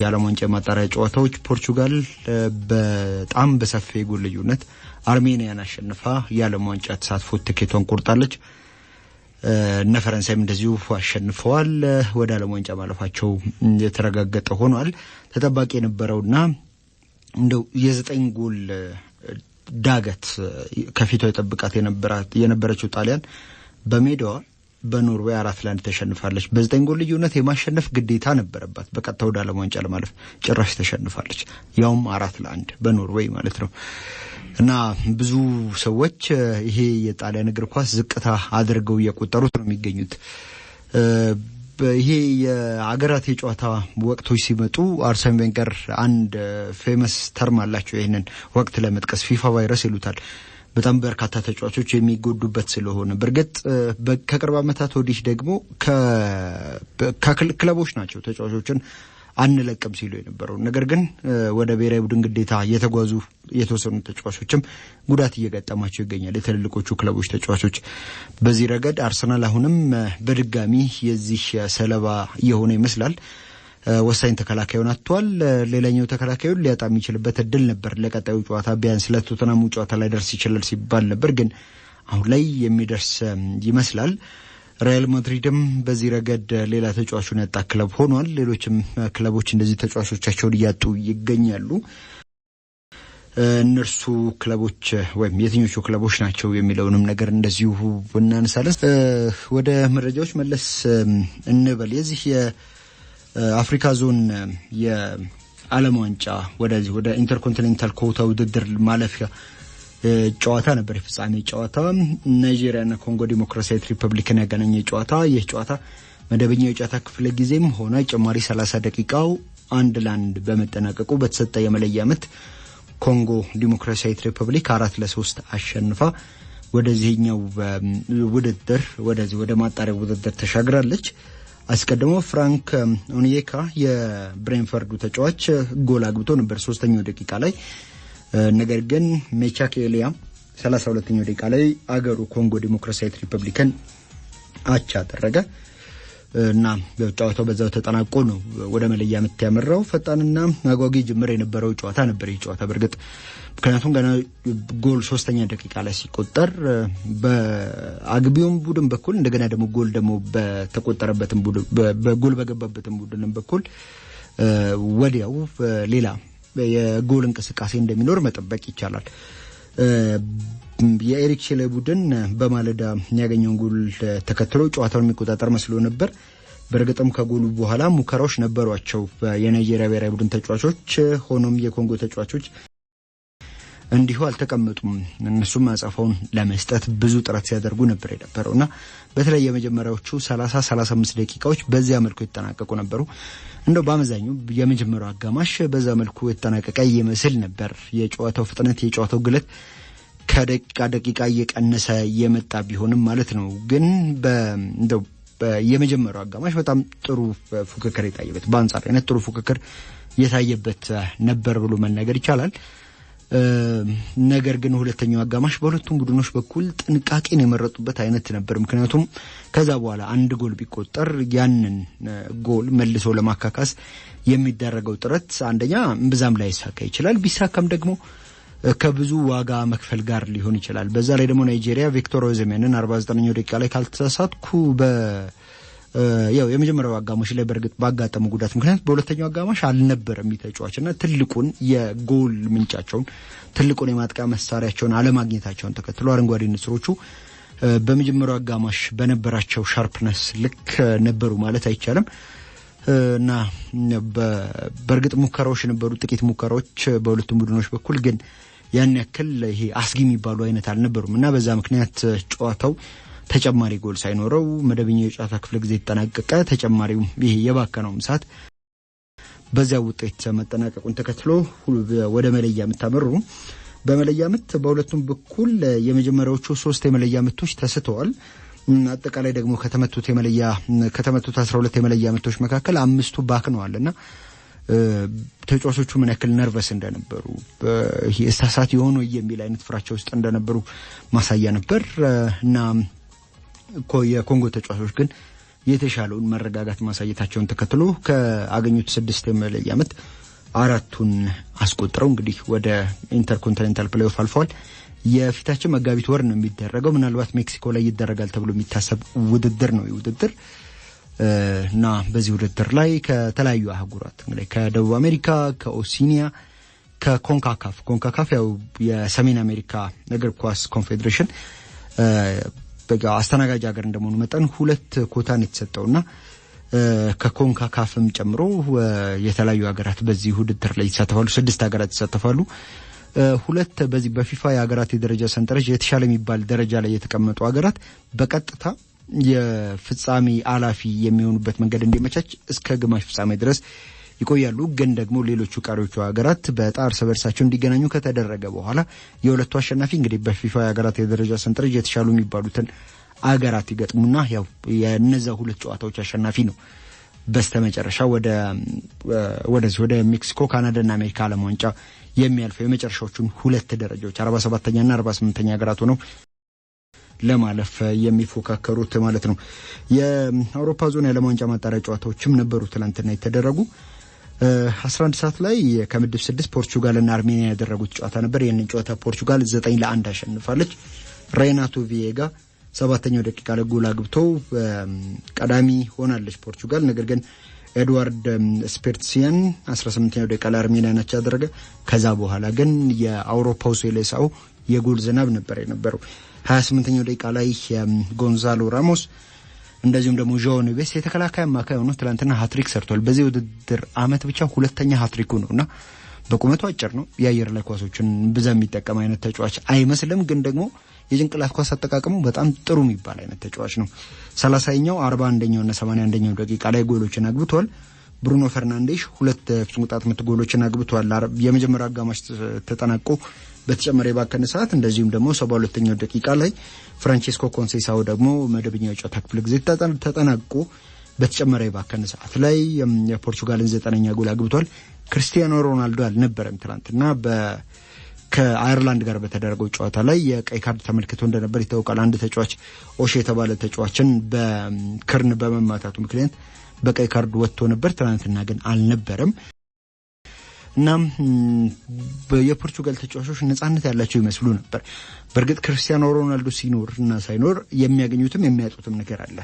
የዓለም ዋንጫ ማጣሪያ ጨዋታዎች ፖርቹጋል በጣም በሰፊ ጎል ልዩነት አርሜኒያን አሸንፋ የዓለም ዋንጫ ተሳትፎ ትኬቷን ቆርጣለች። እነ ፈረንሳይም እንደዚሁ አሸንፈዋል። ወደ ዓለም ዋንጫ ማለፋቸው የተረጋገጠ ሆኗል። ተጠባቂ የነበረውና እንደው የ9 ጎል ዳገት ከፊቷ የጠብቃት የነበረችው ጣሊያን በሜዳዋ በኖርዌይ 4-1 ተሸንፋለች። በ9 ጎል ልዩነት የማሸነፍ ግዴታ ነበረባት በቀጥታ ወደ ዓለም ዋንጫ ለማለፍ። ጭራሽ ተሸንፋለች፣ ያውም 4-1 በኖርዌይ ማለት ነው። እና ብዙ ሰዎች ይሄ የጣሊያን እግር ኳስ ዝቅታ አድርገው እየቆጠሩት ነው የሚገኙት። ይሄ የአገራት የጨዋታ ወቅቶች ሲመጡ አርሰን ቬንገር አንድ ፌመስ ተርም አላቸው። ይሄንን ወቅት ለመጥቀስ ፊፋ ቫይረስ ይሉታል። በጣም በርካታ ተጫዋቾች የሚጎዱበት ስለሆነ በርግጥ ከቅርብ ዓመታት ወዲህ ደግሞ ከክለቦች ናቸው ተጫዋቾችን አንለቅም ሲሉ የነበረው። ነገር ግን ወደ ብሔራዊ ቡድን ግዴታ የተጓዙ የተወሰኑ ተጫዋቾችም ጉዳት እየገጠማቸው ይገኛል። የትልልቆቹ ክለቦች ተጫዋቾች በዚህ ረገድ አርሰናል አሁንም በድጋሚ የዚህ ሰለባ የሆነ ይመስላል። ወሳኝ ተከላካዩን አጥቷል። ሌላኛው ተከላካዩን ሊያጣ የሚችልበት እድል ነበር። ለቀጣዩ ጨዋታ ቢያንስ ለቶተናሙ ጨዋታ ላይ ደርስ ይችላል ሲባል ነበር፣ ግን አሁን ላይ የሚደርስ ይመስላል። ሪያል ማድሪድም በዚህ ረገድ ሌላ ተጫዋቹን ያጣ ክለብ ሆኗል። ሌሎችም ክለቦች እንደዚህ ተጫዋቾቻቸውን እያጡ ይገኛሉ። እነርሱ ክለቦች ወይም የትኞቹ ክለቦች ናቸው የሚለውንም ነገር እንደዚሁ እናነሳለን። ወደ መረጃዎች መለስ እንበል። የዚህ አፍሪካ ዞን የዓለም ዋንጫ ወደ ኢንተርኮንቲኔንታል ኮታ ውድድር ማለፊያ ጨዋታ ነበር። የፍጻሜ ጨዋታ ናይጄሪያና ኮንጎ ዲሞክራሲያዊት ሪፐብሊክን ያገናኘ ጨዋታ። ይህ ጨዋታ መደበኛው የጨዋታ ክፍለ ጊዜም ሆነ ጭማሪ 30 ደቂቃው 1-1 በመጠናቀቁ በተሰጠ የመለያ ምት ኮንጎ ዲሞክራሲያዊት ሪፐብሊክ 4-3 አሸንፋ ወደዚህኛው ውድድር ወደ ማጣሪያው ውድድር ተሻግራለች። አስቀድሞ ፍራንክ ኦኒየካ የብሬንፈርዱ ተጫዋች ጎል አግብቶ ነበር 3ኛው ደቂቃ ላይ። ነገር ግን ሜቻኬሊያ 32ኛው ደቂቃ ላይ አገሩ ኮንጎ ዲሞክራሲያዊት ሪፐብሊክን አቻ አደረገ እና ጨዋታው በዛው ተጠናቆ ነው ወደ መለያ ምት ያመራው። ፈጣንና አጓጊ ጅምር የነበረው ጨዋታ ነበር ይህ ጨዋታ በርግጥ ምክንያቱም ገና ጎል 3ኛ ደቂቃ ላይ ሲቆጠር በአግቢውም ቡድን በኩል እንደገና ደግሞ ጎል ደግሞ በተቆጠረበትም ቡድን በጎል በገባበትም ቡድን በኩል ወዲያው ሌላ የጎል እንቅስቃሴ እንደሚኖር መጠበቅ ይቻላል። የኤሪክ ቼሌ ቡድን በማለዳ ያገኘውን ጎል ተከትሎ ጨዋታውን የሚቆጣጠር መስሎ ነበር። በርግጥም ከጎሉ በኋላ ሙከራዎች ነበሯቸው የናይጄሪያ ብሔራዊ ቡድን ተጫዋቾች። ሆኖም የኮንጎ ተጫዋቾች እንዲሁ አልተቀመጡም። እነሱም አጻፋውን ለመስጠት ብዙ ጥረት ሲያደርጉ ነበር የነበረውና በተለይ የመጀመሪያዎቹ 30-35 ደቂቃዎች በዚያ መልኩ የተጠናቀቁ ነበሩ። እንደው በአመዛኙ የመጀመሪያው አጋማሽ በዛ መልኩ የተጠናቀቀ ይመስል ነበር። የጨዋታው ፍጥነት የጨዋታው ግለት ከደቂቃ እየቀነሰ የመጣ ቢሆንም ማለት ነው። ግን እንደው የመጀመሪያው አጋማሽ በጣም ጥሩ ፉክክር የታየበት በአንጻራዊነት ጥሩ ፉክክር የታየበት ነበር ብሎ መናገር ይቻላል። ነገር ግን ሁለተኛው አጋማሽ በሁለቱም ቡድኖች በኩል ጥንቃቄን የመረጡበት አይነት ነበር። ምክንያቱም ከዛ በኋላ አንድ ጎል ቢቆጠር ያንን ጎል መልሶ ለማካካስ የሚደረገው ጥረት አንደኛ ብዛም ላይ ይሳካ ይችላል፣ ቢሳካም ደግሞ ከብዙ ዋጋ መክፈል ጋር ሊሆን ይችላል። በዛ ላይ ደግሞ ናይጄሪያ ቪክቶር ኦዚሜንን 49ኛው ደቂቃ ላይ ካልተሳሳትኩ ያው የመጀመሪያው አጋማሽ ላይ በርግጥ ባጋጠመው ጉዳት ምክንያት በሁለተኛው አጋማሽ አልነበረም ተጫዋችና ትልቁን የጎል ምንጫቸውን ትልቁን የማጥቃ መሳሪያቸውን አለማግኘታቸውን ተከትሎ አረንጓዴ ንስሮቹ በመጀመሪያው አጋማሽ በነበራቸው ሻርፕነስ ልክ ነበሩ ማለት አይቻልም። እና በርግጥ ሙከራዎች ነበሩ፣ ጥቂት ሙከራዎች በሁለቱም ቡድኖች በኩል ግን ያን ያክል ይሄ አስጊ የሚባሉ አይነት አልነበሩም እና በዛ ምክንያት ጨዋታው ተጨማሪ ጎል ሳይኖረው መደበኛው የጨዋታ ክፍለ ጊዜ ተጠናቀቀ። ተጨማሪው ይሄ የባከነው ሰዓት በዚያ ውጤት መጠናቀቁን ተከትሎ ወደ መለያ ምት አመሩ። በመለያ ምት በሁለቱም በኩል የመጀመሪያዎቹ 3 የመለያ ምቶች ተስተዋል። አጠቃላይ ደግሞ ከተመቱት 12 የመለያ ምቶች መካከል 5ቱ ባክነዋልና ተጫዋቾቹ ምን ያክል ነርቨስ እንደነበሩ ይሄ እስታሳት የሆኑ የሚል አይነት ፍራቻ ውስጥ እንደነበሩ ማሳያ ነበር እና የኮንጎ ተጫዋቾች ግን የተሻለውን መረጋጋት ማሳየታቸውን ተከትሎ ከአገኙት 6 የመለያ ምት 4ቱን አስቆጥረው እንግዲህ ወደ ኢንተርኮንቲኔንታል ፕሌይኦፍ አልፈዋል። የፊታችን መጋቢት ወር ነው የሚደረገው። ምናልባት ሜክሲኮ ላይ ይደረጋል ተብሎ የሚታሰብ ውድድር ነው ውድድር እና በዚህ ውድድር ላይ ከተለያዩ አህጉራት እንግዲህ ከደቡብ አሜሪካ፣ ከኦሲኒያ፣ ከኮንካካፍ ያው የሰሜን አሜሪካ እግር ኳስ ኮንፌዴሬሽን አስተናጋጅ ሀገር እንደመሆኑ መጠን 2 ኮታን የተሰጠውና ከኮንካካፍም ጨምሮ የተለያዩ ሀገራት በዚህ ውድድር ላይ ይሳተፋሉ። 6 ሀገራት ይሳተፋሉ። 2 በዚህ በፊፋ የሀገራት የደረጃ ሰንጠረዥ የተሻለ የሚባል ደረጃ ላይ የተቀመጡ ሀገራት በቀጥታ የፍጻሜ አላፊ የሚሆኑበት መንገድ እንዲመቻች እስከ ግማሽ ፍጻሜ ድረስ ይቆያሉ። ግን ደግሞ ሌሎቹ ቀሪዎቹ ሀገራት በጣር ሰበርሳቸው እንዲገናኙ ከተደረገ በኋላ የሁለቱ አሸናፊ እንግዲህ በፊፋ የሀገራት የደረጃ ሰንጠረዥ የተሻሉ የሚባሉትን አገራት ይገጥሙና ያው የነዛ 2 ጨዋታዎች አሸናፊ ነው በስተመጨረሻ ወደ ሜክሲኮ፣ ካናዳና አሜሪካ ዓለም ዋንጫ የሚያልፈው የመጨረሻዎቹን 2 ደረጃዎች 47ኛና 48ኛ ሀገራት ሆነው ለማለፍ የሚፎካከሩት ማለት ነው። የአውሮፓ ዞን የዓለም ዋንጫ ማጣሪያ ጨዋታዎችም ነበሩ ትላንትና የተደረጉ። 11 ሰዓት ላይ ከምድብ 6 ፖርቹጋልና አርሜኒያ ያደረጉት ጨዋታ ነበር። ይህንን ጨዋታ ፖርቹጋል 9-1 አሸንፋለች። ሬናቶ ቪዬጋ 7ኛው ደቂቃ ላይ ጎል አግብተው ቀዳሚ ሆናለች ፖርቹጋል። ነገር ግን ኤድዋርድ ስፔርትሲያን 18ኛው ደቂቃ ላይ አርሜኒያን ያደረገ። ከዛ በኋላ ግን የአውሮፓው ሴሌሳው የጎል ዝናብ ነበር የነበረው። 28ኛው ደቂቃ ላይ ጎንዛሎ ራሞስ እንደዚሁም ደግሞ ጆኦ ኔቬስ የተከላካይ አማካይ ሆኖ ትላንትና ሃትሪክ ሰርቷል። በዚህ ውድድር አመት ብቻ 2ኛ ሃትሪኩ ነውና በቁመቱ አጭር ነው። የአየር ላይ ኳሶችን ብዛም የሚጠቀም አይነት ተጫዋች አይመስልም። ግን ደግሞ የጭንቅላት ኳስ አጠቃቀሙ በጣም ጥሩ የሚባል አይነት ተጫዋች ነው። 30ኛው 41ኛው እና 81ኛው ደቂቃ ላይ ጎሎችን አግብቷል። ብሩኖ ፈርናንዴሽ 2 ፍጹም ቅጣት ምት ጎሎችን አግብቷል። የመጀመሪያው አጋማሽ ተጠናቆ በተጨማሪ ባከነ ሰዓት እንደዚሁም ደግሞ 72ኛው ደቂቃ ላይ ፍራንቼስኮ ኮንሴሳው ደግሞ መደበኛው ጨዋታ ክፍለ ጊዜ ተጠናቆ በተጨማሪ ባከነ ሰዓት ላይ የፖርቹጋልን 9ኛ ጎል አግብቷል። ክርስቲያኖ ሮናልዶ አልነበረም ትላንትና ከአየርላንድ ጋር በተደረገው ጨዋታ ላይ የቀይ ካርድ ተመልክቶ እንደነበር ይታወቃል። አንድ ተጫዋች ኦሼ የተባለ ተጫዋችን በክርን በመማታቱ ምክንያት በቀይ ካርድ ወጥቶ ነበር። ትላንትና ግን አልነበረም። እናም የፖርቹጋል ተጫዋቾች ነፃነት ያላቸው ይመስሉ ነበር። በእርግጥ ክርስቲያኖ ሮናልዶ ሲኖር እና ሳይኖር የሚያገኙትም የሚያጡትም ነገር አለ።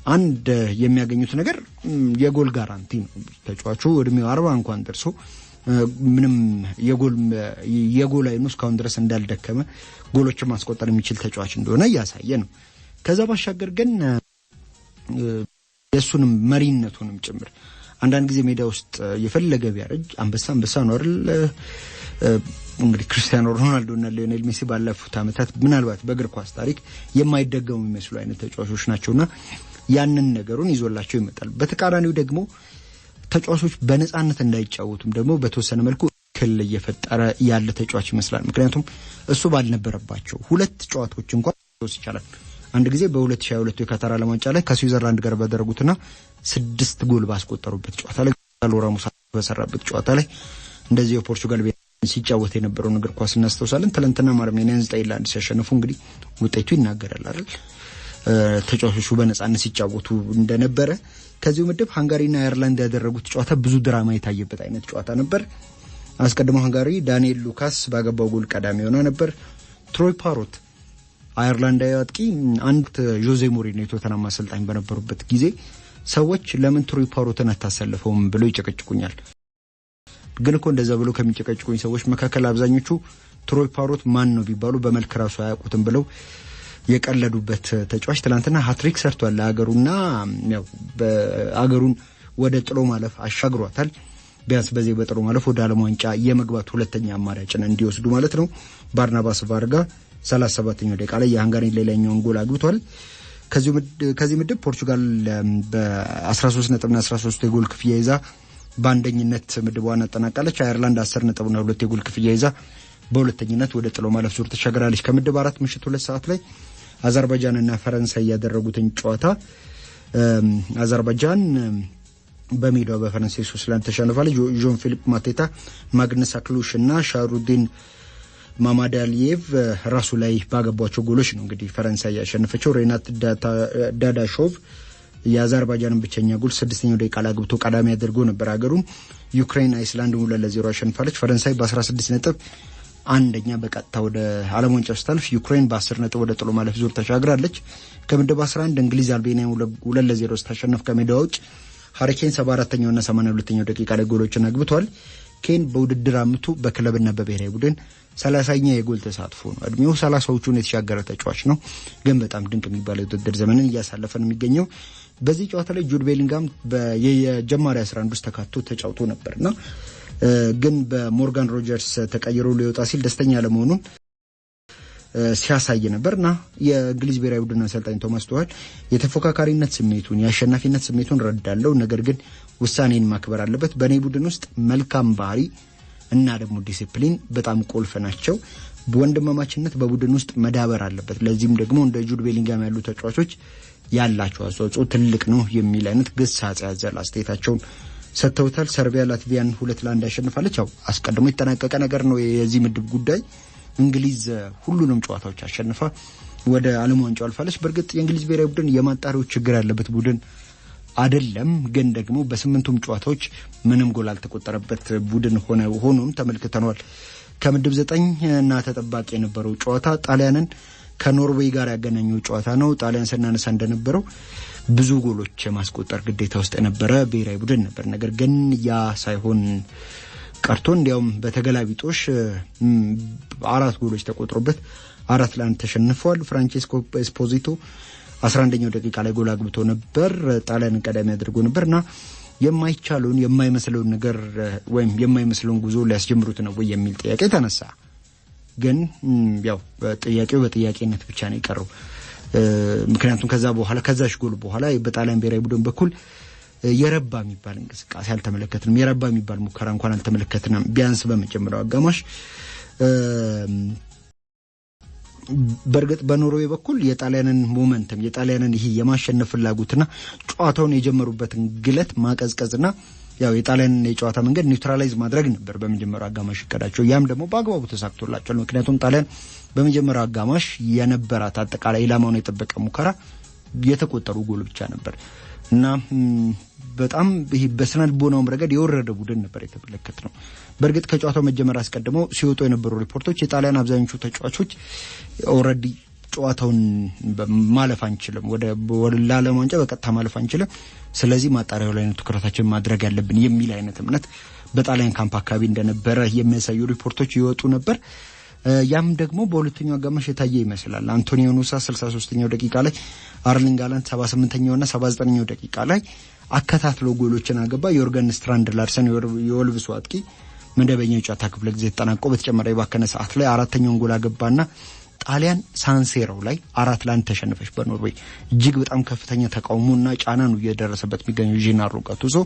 አንድ የሚያገኙት ነገር የጎል ጋራንቲ ነው። ተጫዋቹ እድሜው 40 እንኳን ደርሶ ምንም የጎል አይኑ እስካሁን ድረስ እንዳልደከመ ጎሎችን ማስቆጠር የሚችል ተጫዋች እንደሆነ እያሳየ ነው። ከዛ ባሻገር ግን የሱንም መሪነቱንም ጭምር አንዳንድ ጊዜ ሜዳ ውስጥ የፈለገ ቢያረጅ አንበሳ ነው አይደል? እንግዲህ ክርስቲያኖ ሮናልዶ እና ሊዮኔል ሜሲ ባለፉት አመታት ምናልባት በእግር ኳስ ታሪክ የማይደገሙ የሚመስሉ አይነት ተጫዋቾች ናቸውና ያንን ነገሩን ይዞላቸው ይመጣል። በተቃራኒው ደግሞ ተጫዋቾች በነፃነት እንዳይጫወቱም ደግሞ በተወሰነ መልኩ ክል እየፈጠረ ያለ ተጫዋች ይመስላል። ምክንያቱም እሱ ባልነበረባቸው 2 ጨዋታዎች እንኳን ይቻላል። አንድ ጊዜ በ2022 የካታር ዓለም ዋንጫ ላይ ከስዊዘርላንድ ጋር ባደረጉትና 6 ጎል ባስቆጠሩበት ጨዋታ ላይ ጎንዛሎ ራሞስ በሰራበት ጨዋታ ላይ እንደዚህ የፖርቹጋል ሲጫወት የነበረው እግር ኳስ እናስተውሳለን። ትላንትና አርሜኒያን 9-1 ሲያሸንፉ እንግዲህ ውጤቱ ይናገራል አይደል? ተጫዋቾቹ በነፃነት ሲጫወቱ እንደነበረ። ከዚሁ ምድብ ሃንጋሪና አየርላንድ ያደረጉት ጨዋታ ብዙ ድራማ የታየበት አይነት ጨዋታ ነበር። አስቀድሞ ሃንጋሪ ዳንኤል ሉካስ ባገባው ጎል ቀዳሚ ሆና ነበር። ትሮይ ፓሮት አየርላንዳዊ አጥቂ አንድ ጆዜ ሞሪኖ የቶተናም አሰልጣኝ በነበሩበት ጊዜ ሰዎች ለምን ትሮይ ፓሮትን አታሰልፈውም ብለው ይጨቀጭቁኛል። ግን እኮ እንደዛ ብለው ከሚጨቀጭቁኝ ሰዎች መካከል አብዛኞቹ ትሮይ ፓሮት ማን ነው ቢባሉ በመልክ ራሱ አያውቁትም ብለው የቀለዱበት ተጫዋች ትላንትና ሃትሪክ ሰርቷል ለሀገሩና ያው በአገሩን ወደ ጥሎ ማለፍ አሻግሯታል። ቢያንስ በዚህ በጥሎ ማለፍ ወደ ዓለም ዋንጫ የመግባት 2ኛ አማራጭን እንዲወስዱ ማለት ነው። ባርናባስ ቫርጋ 37ኛው ደቂቃ ላይ የሃንጋሪን ሌላኛውን ጎል አግብቷል። ከዚህ ምድብ ፖርቹጋል በ13 ነጥብና 13 የጎል ክፍያ ይዛ በአንደኝነት ምድቧን አጠናቃለች። አየርላንድ 10 ነጥብና 2 የጎል ክፍያ ይዛ በሁለተኝነት ወደ ጥሎ ማለፍ ዙር ተሻግራለች። ከምድብ 4 ምሽት 2 ሰዓት ላይ አዘርባይጃን እና ፈረንሳይ ያደረጉትን ጨዋታ አዘርባይጃን በሜዳው በፈረንሳይ 3-1 ተሸንፋለች። ጆን ፊሊፕ ማቴታ፣ ማግነስ አክሉሽ እና ሻሩዲን ማማዳሊየቭ ራሱ ላይ ባገቧቸው ጎሎች ነው እንግዲህ ፈረንሳይ ያሸነፈችው። ሬናት ዳዳሾቭ የአዘርባይጃንን ብቸኛ ጎል 6ኛው ደቂቃ ላይ አግብቶ ቀዳሚ አድርጎ ነበር ሀገሩን። ዩክሬን አይስላንድ 2-0 አሸንፋለች። ፈረንሳይ በ16 ነጥብ አንደኛ በቀጥታ ወደ ዓለም ዋንጫ ስታልፍ ዩክሬን በ10 ነጥብ ወደ ጥሎ ማለፍ ዙር ተሻግራለች። ከምድብ 11 እንግሊዝ አልቤኒያን 2-0 ስታሸንፍ ከሜዳ ውጭ ሃሪኬን 74ኛውና 82ኛው ደቂቃ ላይ ጎሎችን አግብቷል። ኬን በውድድር አመቱ በክለብና በብሔራዊ ቡድን 30ኛ የጎል ተሳትፎ ነው። እድሜው 30ዎቹን የተሻገረ ተጫዋች ነው፣ ግን በጣም ድንቅ የሚባል የውድድር ዘመንን እያሳለፈ ነው የሚገኘው። በዚህ ጨዋታ ላይ ጁድ ቤሊንጋም የጀማሪ 11 ውስጥ ተካቶ ተጫውቶ ነበርና ግን በሞርጋን ሮጀርስ ተቀይሮ ሊወጣ ሲል ደስተኛ ለመሆኑን ሲያሳይ ነበርና የእንግሊዝ ብሔራዊ ቡድን አሰልጣኝ ቶማስ ቱኸል የተፎካካሪነት ስሜቱን የአሸናፊነት ስሜቱን ረዳለው፣ ነገር ግን ውሳኔን ማክበር አለበት። በኔ ቡድን ውስጥ መልካም ባህሪ እና ደግሞ ዲሲፕሊን በጣም ቁልፍ ናቸው። በወንድማማችነት በቡድን ውስጥ መዳበር አለበት። ለዚህም ደግሞ እንደ ጁድ ቤሊንጋም ያሉ ተጫዋቾች ያላቸው አስተዋጽኦ ትልቅ ነው የሚል አይነት ግሳጼ ያዘለ አስተያየታቸውን ሰጥተውታል። ሰርቢያ ላትቪያን 2-1 አሸንፋለች። ያው አስቀድሞ የተጠናቀቀ ነገር ነው የዚህ ምድብ ጉዳይ። እንግሊዝ ሁሉንም ጨዋታዎች አሸንፋ ወደ ዓለም ዋንጫው አልፋለች። በእርግጥ የእንግሊዝ ብሔራዊ ቡድን የማጣሪያው ችግር ያለበት ቡድን አይደለም፣ ግን ደግሞ በስምንቱም ጨዋታዎች ምንም ጎል አልተቆጠረበት ቡድን ሆኖም ተመልክተናል። ከምድብ 9 እና ተጠባቂ የነበረው ጨዋታ ጣሊያንን ከኖርዌይ ጋር ያገናኘው ጨዋታ ነው። ጣሊያን ስናነሳ እንደነበረው ብዙ ጎሎች ማስቆጠር ግዴታ ውስጥ የነበረ ብሔራዊ ቡድን ነበር። ነገር ግን ያ ሳይሆን ቀርቶ እንዲያውም በተገላቢጦሽ 4 ጎሎች ተቆጥሮበት 4-1 ተሸንፏል። ፍራንቼስኮ ኤስፖዚቶ 11ኛው ደቂቃ ላይ ጎል አግብቶ ነበር። ጣሊያንን ቀዳሚ አድርጎ ነበርና የማይቻለውን የማይመስለውን ነገር ወይም የማይመስለውን ጉዞ ሊያስጀምሩት ነው ወይ የሚል ጥያቄ ተነሳ። ግን ያው ጥያቄው በጥያቄነት ብቻ ነው የቀረው። ምክንያቱም ከዛሽ ጎል በኋላ በጣሊያን ብሔራዊ ቡድን በኩል የረባ የሚባል እንቅስቃሴ አልተመለከትንም። የረባ የሚባል ሙከራ እንኳን አልተመለከትንም። ቢያንስ በመጀመሪያው አጋማሽ በርግጥ በኖርዌይ በኩል የጣሊያንን ሞመንተም የጣሊያንን ይሄ የማሸነፍ ፍላጎትና ጨዋታውን የጀመሩበትን ግለት ማቀዝቀዝና ያው የጣሊያንን የጨዋታ መንገድ ኒውትራላይዝ ማድረግ ነበር በመጀመሪያው አጋማሽ እቅዳቸው። ያም ደግሞ በአግባቡ ተሳክቶላቸዋል። ምክንያቱም ጣሊያን በመጀመሪያው አጋማሽ የነበራት አጠቃላይ ኢላማውን የጠበቀ ሙከራ የተቆጠሩ ጎል ብቻ ነበር እና በጣም ይሄ በስነልቦናውም ረገድ የወረደ ቡድን ነበር የተመለከትነው። በእርግጥ ከጨዋታው መጀመር አስቀድመው ሲወጡ የነበሩ ሪፖርቶች የጣሊያን አብዛኞቹ ተጫዋቾች ኦሬዲ ጨዋታውን ማለፍ አንችልም፣ ወደ ዓለም ዋንጫ በቀጥታ ማለፍ አንችልም፣ ስለዚህ ማጣሪያው ላይ ነው ትኩረታችን ማድረግ ያለብን የሚል አይነት እምነት በጣሊያን ካምፕ አካባቢ እንደነበረ የሚያሳዩ ሪፖርቶች ይወጡ ነበር። ያም ደግሞ በሁለተኛው አጋማሽ የታየ ይመስላል። አንቶኒዮ ኑሳ 63ኛው ደቂቃ ላይ፣ አርሊንግ ሃላንድ 78ኛውና 79ኛው ደቂቃ ላይ አከታትሎ ጎሎችን አገባ። ዮርገን ስትራንድ ላርሰን የወልቭሱ አጥቂ መደበኛው ጨዋታ ክፍለ ጊዜ ተጠናቆ በተጨማሪ ባከነ ሰዓት ላይ አራተኛውን ጎል አገባና ጣሊያን ሳንሴሮ ላይ 4-1 ተሸነፈች በኖርዌይ። እጅግ በጣም ከፍተኛ ተቃውሞና ጫና ነው እየደረሰበት የሚገኘው ጂናሮ ጋቱዞ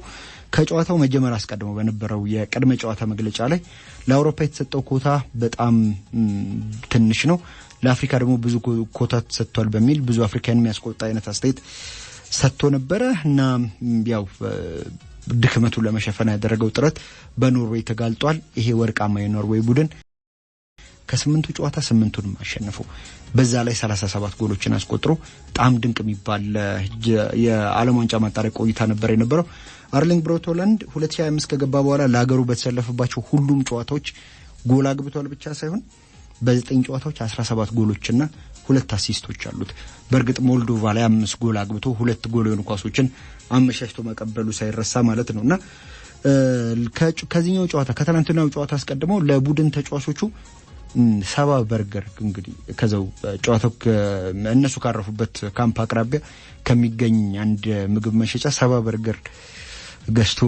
ከጨዋታው መጀመር አስቀድሞ በነበረው የቅድመ ጨዋታ መግለጫ ላይ ለአውሮፓ የተሰጠው ኮታ በጣም ትንሽ ነው፣ ለአፍሪካ ደግሞ ብዙ ኮታ ተሰጥቷል በሚል ብዙ አፍሪካን የሚያስቆጣ አይነት አስተያየት ሰጥቶ ነበረ እና ያው ድክመቱን ለመሸፈን ያደረገው ጥረት በኖርዌይ ተጋልጧል። ይሄ ወርቃማ የኖርዌይ ቡድን ከ8ቱ ጨዋታ 8ቱንም አሸነፈ። በዛ ላይ 37 ጎሎችን አስቆጥሮ በጣም ድንቅ የሚባል የዓለም ዋንጫ ማጣሪያ ቆይታ ነበር የነበረው። አርሊንግ ብራውት ሃላንድ 2025 ከገባ በኋላ ለሀገሩ በተሰለፈባቸው ሁሉም ጨዋታዎች ጎል አግብቷል ብቻ ሳይሆን በ9 ጨዋታዎች 17 ጎሎችና 2 አሲስቶች አሉት። በእርግጥ ሞልዶቫ ላይ 5 ጎል አግብቶ 2 ጎል የሆኑ ኳሶችን አመሻሽቶ መቀበሉ ሳይረሳ ማለት ነውና ከዚህኛው ጨዋታ ከትናንትናው ጨዋታ አስቀድሞ ለቡድን ተጫዋቾቹ 70 በርገር እንግዲህ ከዛው ጨዋታው እነሱ ካረፉበት ካምፕ አቅራቢያ ከሚገኝ አንድ ምግብ መሸጫ 70 በርገር ገዝቶ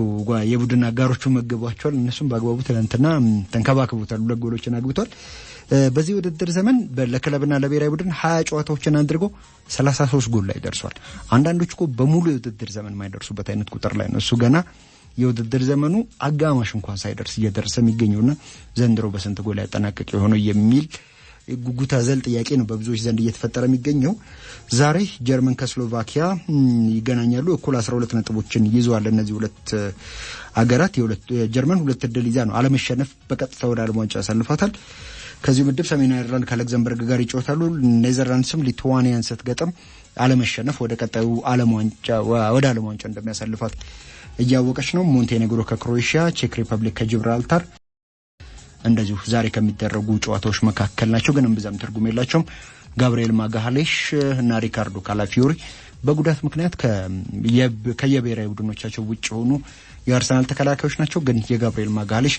የቡድን አጋሮቹ መገቧቸዋል። እነሱም በአግባቡ ትናንትና ተንከባክቦታል። 2 ጎሎችን አግብቷል። በዚህ ውድድር ዘመን ለክለብና ለብሔራዊ ቡድን 20 ጨዋታዎችን አድርጎ 33 ጎል ላይ ደርሷል። አንዳንዶች እኮ በሙሉ የውድድር ዘመን የማይደርሱበት አይነት ቁጥር ላይ ነው እሱ ገና የውድድር ዘመኑ አጋማሽ እንኳን ሳይደርስ እየደረሰ የሚገኘውና ዘንድሮ በስንት ጎል ያጠናቀቅ የሆነው የሚል ጉጉት አዘል ጥያቄ ነው በብዙዎች ዘንድ እየተፈጠረ የሚገኘው። ዛሬ ጀርመን ከስሎቫኪያ ይገናኛሉ። እኩል 12 ነጥቦችን ይዘዋል። እነዚህ ሁለት አገራት ጀርመን 2 ዕድል ይዛ ነው አለመሸነፍ በቀጥታ ወደ ዓለም ዋንጫ ያሳልፋታል። ከዚህ ምድብ ሰሜን አይርላንድ ከሉክሰምበርግ ጋር ይጫወታሉ። ኔዘርላንድስም ሊቱዋኒያን ስትገጥም አለመሸነፍ ወደ ቀጣዩ ዓለም ዋንጫ እንደሚያሳልፋት እያወቀች ነው። ሞንቴኔግሮ ከክሮኤሺያ፣ ቼክ ሪፐብሊክ ከጂብራልታር እንደዚሁ ዛሬ ከሚደረጉ ጨዋታዎች መካከል ናቸው፣ ግን እምብዛም ትርጉም የላቸውም። ጋብሪኤል ማጋሌሽ እና ሪካርዶ ካላፊዮሪ በጉዳት ምክንያት ከየብሔራዊ ቡድኖቻቸው ውጭ ሆኑ የአርሰናል ተከላካዮች ናቸው። ግን የጋብሪኤል ማጋሌሽ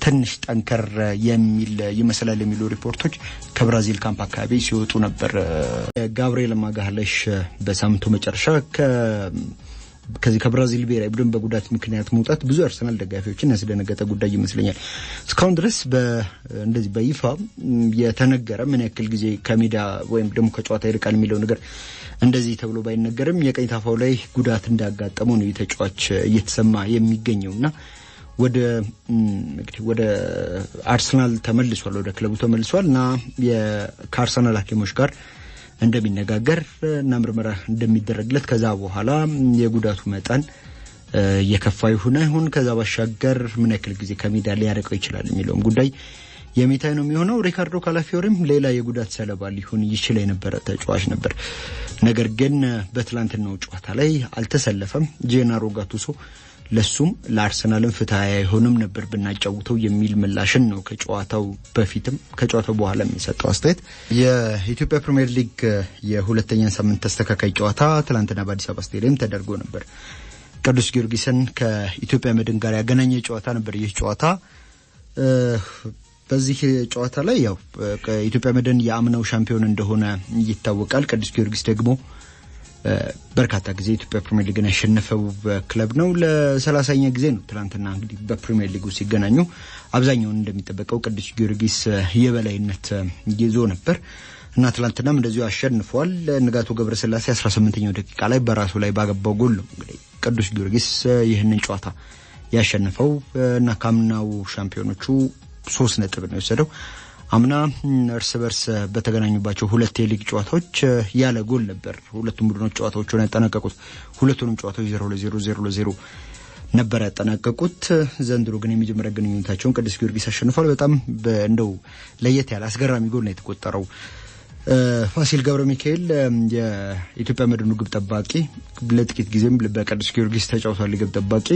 ትንሽ ጠንከር የሚል ይመስላል የሚሉ ሪፖርቶች ከብራዚል ካምፕ አካባቢ ሲወጡ ነበር። ጋብሪኤል ማጋሌሽ በሳምንቱ መጨረሻ ከዚህ ከብራዚል ብሔራዊ ቡድን በጉዳት ምክንያት መውጣት ብዙ አርሰናል ደጋፊዎችን ያስደነገጠ ጉዳይ ይመስለኛል። እስካሁን ድረስ እንደዚህ በይፋ የተነገረ ምን ያክል ጊዜ ከሜዳ ወይም ደግሞ ከጨዋታ ይርቃል የሚለው ነገር እንደዚህ ተብሎ ባይነገርም የቀኝ ታፋው ላይ ጉዳት እንዳጋጠመው ነው የተጫዋች እየተሰማ የሚገኘውና ወደ አርሰናል ተመልሷል፣ ወደ ክለቡ ተመልሷልና ከአርሰናል ሐኪሞች ጋር እንደሚነጋገር እና ምርመራ እንደሚደረግለት ከዛ በኋላ የጉዳቱ መጠን የከፋ ይሁን ከዛ ባሻገር ምን ያክል ጊዜ ከሜዳ ሊያርቀው ይችላል የሚለውም ጉዳይ የሚታይ ነው የሚሆነው። ሪካርዶ ካላፊዮሪም ሌላ የጉዳት ሰለባ ሊሆን ይችላል የነበረ ተጫዋች ነበር። ነገር ግን በትላንትናው ጨዋታ ላይ አልተሰለፈም። ጄናሮ ጋቱሶ ለሱም ለአርሰናልም ፍትሃዊ አይሆንም ነበር ብናጫውተው የሚል ምላሽን ነው ከጨዋታው በፊትም ከጨዋታው በኋላ የሚሰጠው አስተያየት። የኢትዮጵያ ፕሪሚየር ሊግ የሁለተኛ ሳምንት ተስተካካይ ጨዋታ ትላንትና በአዲስ አበባ ስቴዲየም ተደርጎ ነበር። ቅዱስ ጊዮርጊስን ከኢትዮጵያ መድን ጋር ያገናኘ ጨዋታ ነበር። ይህ ጨዋታ በዚህ ጨዋታ ላይ ያው ኢትዮጵያ መድን የአምናው ሻምፒዮን እንደሆነ ይታወቃል። ቅዱስ ጊዮርጊስ ደግሞ በርካታ ጊዜ ኢትዮጵያ ፕሪሚየር ሊግን ያሸነፈው ክለብ ነው። ለ30ኛ ጊዜ ነው ትናንትና እንግዲህ በፕሪሚየር ሊጉ ሲገናኙ። አብዛኛውን እንደሚጠበቀው ቅዱስ ጊዮርጊስ የበላይነት ይዞ ነበር እና ትናንትናም እንደዚሁ አሸንፏል። ንጋቱ ገብረስላሴ 18ኛው ደቂቃ ላይ በራሱ ላይ ባገባው ጎል ነው እንግዲህ ቅዱስ ጊዮርጊስ ይህንን ጨዋታ ያሸነፈው እና ካምናው ሻምፒዮኖቹ 3 ነጥብ ነው የወሰደው። አምና እርስ በርስ በተገናኙባቸው ሁለት የሊግ ጨዋታዎች ያለ ጎል ነበር ሁለቱም ቡድኖች ጨዋታዎቹን ያጠናቀቁት። ሁለቱንም ጨዋታዎች 0-0 ነበር ያጠናቀቁት። ዘንድሮ ግን የመጀመሪያ ግንኙነታቸውን ቅዱስ ጊዮርጊስ አሸንፏል። በጣም እንደው ለየት ያለ አስገራሚ ጎል ነው የተቆጠረው። ፋሲል ገብረ ሚካኤል የኢትዮጵያ መድኑ ግብ ጠባቂ ለጥቂት ጊዜም በቅዱስ ጊዮርጊስ ተጫውቷል። ግብ ጠባቂ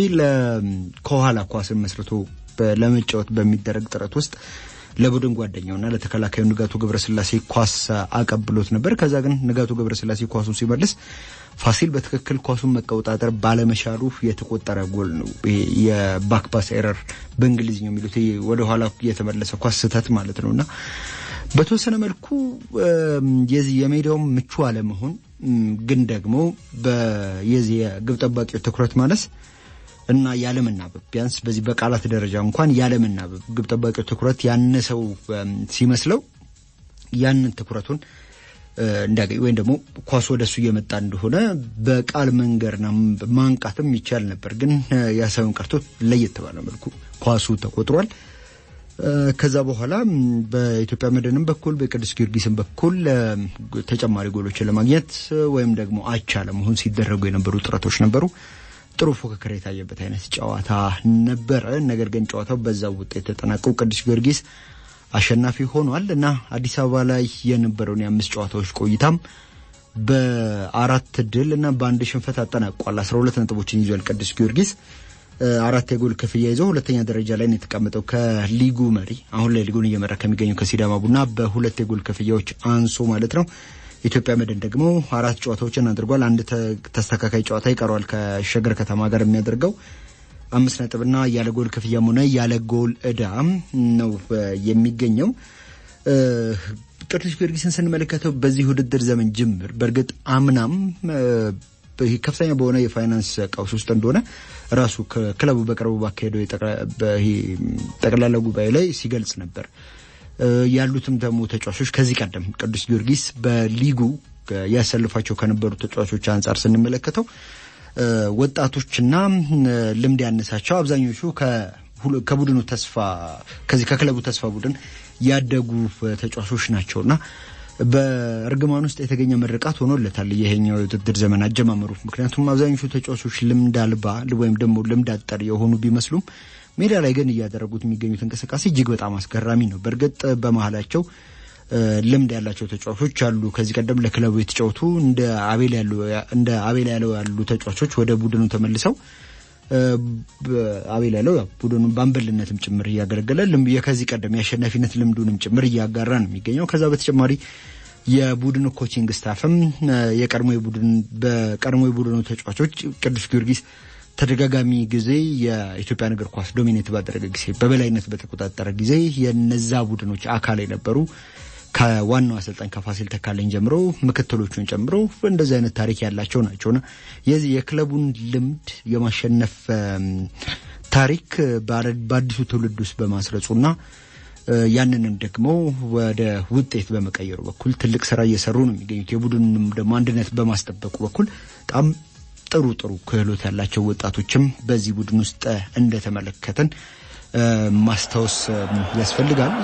ከኋላ ኳስን መስርቶ ለመጫወት በሚደረግ ጥረት ውስጥ ለቡድን ጓደኛውና ለተከላካዩ ንጋቱ ገብረስላሴ ኳስ አቀብሎት ነበር። ከዛ ግን ንጋቱ ገብረስላሴ ኳሱን ሲመልስ ፋሲል በትክክል ኳሱን መቆጣጠር ባለመቻሉ የተቆጠረ ጎል ነው። የባክ ፓስ ኤረር በእንግሊዝኛው የሚሉት ወደ ኋላ የተመለሰ ኳስ ስህተት ማለት ነውና በተወሰነ መልኩ የዚህ የሜዳው ምቹ አለመሆን ግን ደግሞ በየዚህ የግብ ጠባቂው ትኩረት ማነስ እና ያለመናበብ ቢያንስ በዚህ በቃላት ደረጃ እንኳን ያለመናበብ ግብ ጠባቂው ትኩረት ያነሰው ሲመስለው ያንን ትኩረቱን እንዳገኝ ወይም ደግሞ ኳስ ወደሱ እየመጣ እንደሆነ በቃል መንገርና ማንቃትም ይቻል ነበር። ግን ያሳውን ቀርቶ ለየት ባለ መልኩ ኳሱ ተቆጥሯል። ከዛ በኋላ በኢትዮጵያ መድንም በኩል በቅዱስ ጊዮርጊስም በኩል ተጨማሪ ጎሎችን ለማግኘት ወይም ደግሞ አቻ ለመሆን ሲደረጉ የነበሩ ጥረቶች ነበሩ። ጥሩ ፉክክር የታየበት አይነት ጨዋታ ነበር። ነገር ግን ጨዋታው በዛው ውጤት ተጠናቀቀ። ቅዱስ ጊዮርጊስ አሸናፊ ሆኗል እና አዲስ አበባ ላይ የነበረውን የ5 ጨዋታዎች ቆይታም በ4 ድል እና በአንድ ሽንፈት አጠናቋል። 12 ነጥቦችን ይዟል ቅዱስ ጊዮርጊስ። 4 የጎል ክፍያ ይዞ ሁለተኛ ደረጃ ላይ ነው የተቀመጠው ከሊጉ መሪ አሁን ላይ ሊጉን እየመራ ከሚገኘው ከሲዳማ ቡና በ2 የጎል ክፍያዎች አንሶ ማለት ነው። ኢትዮጵያ መድን ደግሞ 4 ጨዋታዎችን አድርጓል። አንድ ተስተካካይ ጨዋታ ይቀራል ከሸገር ከተማ ጋር የሚያደርገው 5 ነጥብና ያለ ጎል ክፍያም ሆነ ያለ ጎል ዕዳ ነው የሚገኘው። ቅዱስ ጊዮርጊስን ስንመለከተው በዚህ ውድድር ዘመን ጅምር በእርግጥ አምናም ከፍተኛ በሆነ የፋይናንስ ቀውስ ውስጥ እንደሆነ ራሱ ክለቡ በቅርቡ ባካሄደው ጠቅላላ ጉባኤ ላይ ሲገልጽ ነበር። ያሉትም ደግሞ ተጫዋቾች ከዚህ ቀደም ቅዱስ ጊዮርጊስ በሊጉ ያሰልፋቸው ከነበሩ ተጫዋቾች አንፃር ስንመለከተው ወጣቶችና ልምድ ያነሳቸው አብዛኞቹ ከቡድኑ ተስፋ ከዚህ ከክለቡ ተስፋ ቡድን ያደጉ ተጫዋቾች ናቸውና በእርግማን ውስጥ የተገኘ ምርቃት ሆኖለታል ይሄኛው የውድድር ዘመን አጀማመሩ። ምክንያቱም አብዛኞቹ ተጫዋቾች ልምድ አልባ ወይም ደግሞ ልምድ አጠር የሆኑ ቢመስሉም ሜዳ ላይ ግን እያደረጉት የሚገኙት እንቅስቃሴ እጅግ በጣም አስገራሚ ነው። በእርግጥ በመሃላቸው ልምድ ያላቸው ተጫዋቾች አሉ። ከዚህ ቀደም ለክለቡ የተጫወቱ እንደ አቤል ያለው ያሉ ተጫዋቾች ወደ ቡድኑ ተመልሰው አቤል ያለው ቡድኑን በአምበልነትም ጭምር እያገለገለ ከዚህ ቀደም የአሸናፊነት ልምዱንም ጭምር እያጋራ ነው የሚገኘው። ከዛ በተጨማሪ የቡድኑ ኮቺንግ ስታፍም በቀድሞ የቡድኑ ተጫዋቾች ቅዱስ ጊዮርጊስ ተደጋጋሚ ጊዜ የኢትዮጵያን እግር ኳስ ዶሚኔት ባደረገ ጊዜ በበላይነት በተቆጣጠረ ጊዜ የነዛ ቡድኖች አካል የነበሩ ከዋናው አሰልጣኝ ከፋሲል ተካልኝ ጀምሮ ምክትሎቹን ጨምሮ እንደዚህ አይነት ታሪክ ያላቸው ናቸውና የዚህ የክለቡን ልምድ የማሸነፍ ታሪክ በአዲሱ ትውልድ ውስጥ በማስረጹና ያንንም ደግሞ ወደ ውጤት በመቀየሩ በኩል ትልቅ ስራ እየሰሩ ነው የሚገኙት። የቡድኑንም ደግሞ አንድነት በማስጠበቁ በኩል በጣም ጥሩ ክህሎት ያላቸው ወጣቶችም በዚህ ቡድን ውስጥ እንደተመለከተን ማስታወስ ያስፈልጋል።